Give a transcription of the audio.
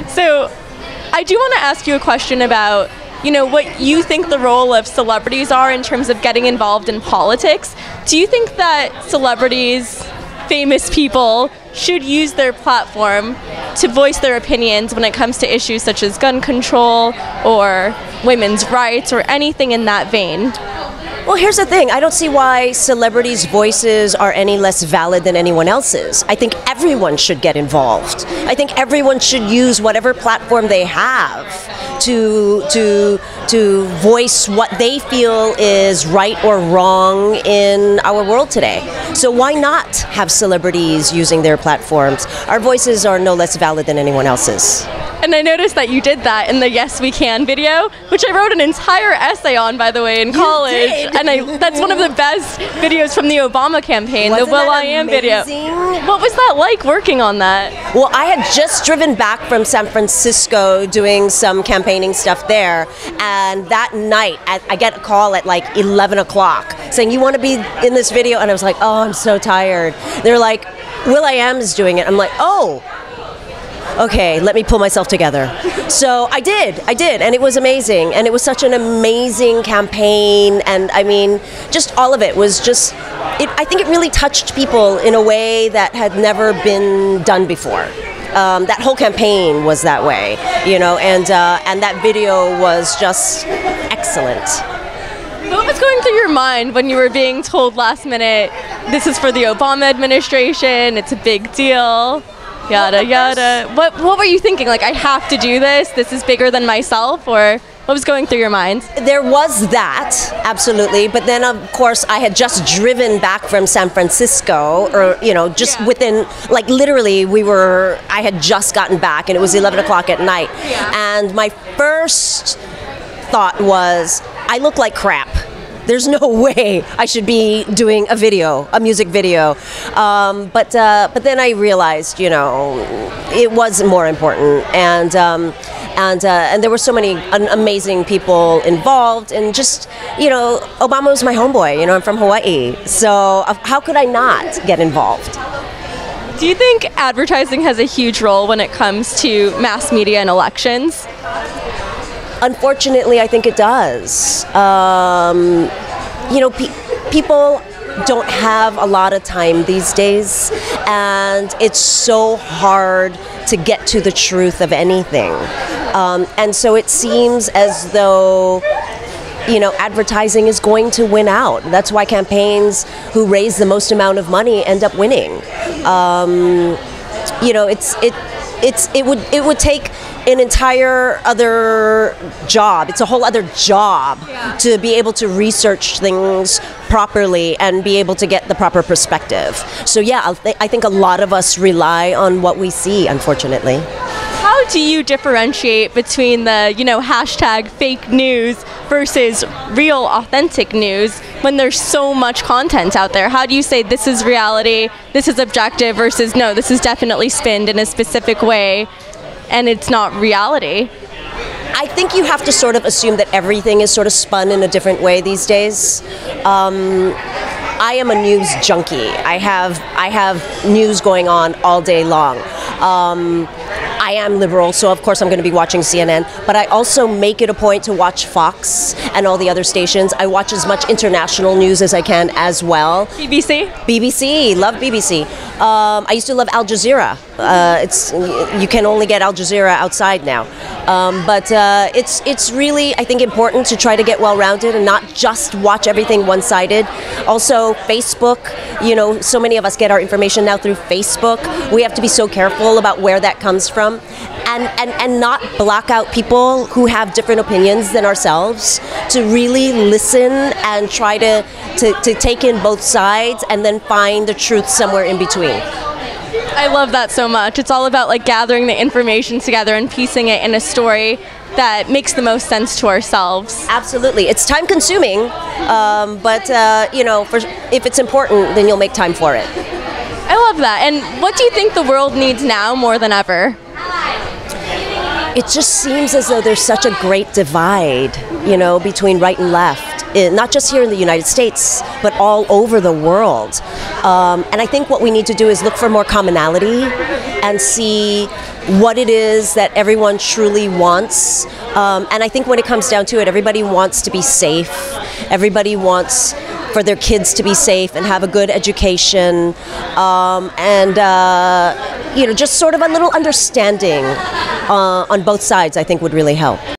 So I do want to ask you a question about, you know, what you think the role of celebrities are in terms of getting involved in politics. Do you think that celebrities, famous people, should use their platform to voice their opinions when it comes to issues such as gun control or women's rights or anything in that vein? Well, here's the thing. I don't see why celebrities' voices are any less valid than anyone else's. I think everyone should get involved. I think everyone should use whatever platform they have to voice what they feel is right or wrong in our world today. So why not have celebrities using their platforms? Our voices are no less valid than anyone else's. And I noticed that you did that in the Yes We Can video, which I wrote an entire essay on, by the way, in college. You did? And that's one of the best videos from the Obama campaign, Wasn't the will.i.am video. What was that like working on that? Well, I had just driven back from San Francisco doing some campaigning stuff there, and that night I get a call at like 11 o'clock saying, you want to be in this video? And I was like, oh, I'm so tired. They're like, will.i.am is doing it. I'm like, oh, okay, let me pull myself together. So I did, and it was amazing, and it was such an amazing campaign, and I mean, just all of it was just, I think it really touched people in a way that had never been done before. That whole campaign was that way, you know, and that video was just excellent. What was going through your mind when you were being told last minute, this is for the Obama administration, it's a big deal? Yada yada. What were you thinking? Like, I have to do this? This is bigger than myself? Or what was going through your mind? There was that, absolutely. But then, of course, I had just driven back from San Francisco, or, you know, just within, like, literally, I had just gotten back, and it was 11 o'clock at night. And my first thought was, I look like crap. There's no way I should be doing a music video. But then I realized, you know, it was more important, and there were so many amazing people involved, and just, you know, Obama was my homeboy. You know, I'm from Hawaii, so how could I not get involved? Do you think advertising has a huge role when it comes to mass media and elections? Unfortunately, I think it does. You know, people don't have a lot of time these days, and it's so hard to get to the truth of anything. And so it seems as though, you know, advertising is going to win out. That's why campaigns who raise the most amount of money end up winning. You know, it would take an entire other job. It's a whole other job to be able to research things properly and be able to get the proper perspective. So yeah, I think a lot of us rely on what we see, unfortunately. How do you differentiate between the, you know, hashtag fake news versus real authentic news when there's so much content out there? How do you say this is reality, this is objective, versus no, this is definitely spinned in a specific way and it's not reality? I think you have to sort of assume that everything is sort of spun in a different way these days. I am a news junkie. I have news going on all day long. I am liberal, so of course I'm going to be watching CNN, but I also make it a point to watch Fox and all the other stations. I watch as much international news as I can as well. BBC? BBC, love BBC. I used to love Al Jazeera. You can only get Al Jazeera outside now. But it's really, I think, important to try to get well-rounded and not just watch everything one-sided. Also, Facebook, you know, so many of us get our information now through Facebook. We have to be so careful about where that comes from, and not block out people who have different opinions than ourselves, to really listen and try to take in both sides and then find the truth somewhere in between. I love that so much. It's all about like gathering the information together and piecing it in a story that makes the most sense to ourselves. Absolutely. It's time consuming, but you know, if it's important, then you'll make time for it. I love that. And what do you think the world needs now more than ever? It just seems as though there's such a great divide, you know, between right and left. Not just here in the United States, but all over the world. And I think what we need to do is look for more commonality and see what it is that everyone truly wants. And I think when it comes down to it, everybody wants to be safe. Everybody wants for their kids to be safe and have a good education, and just sort of a little understanding on both sides, I think, would really help.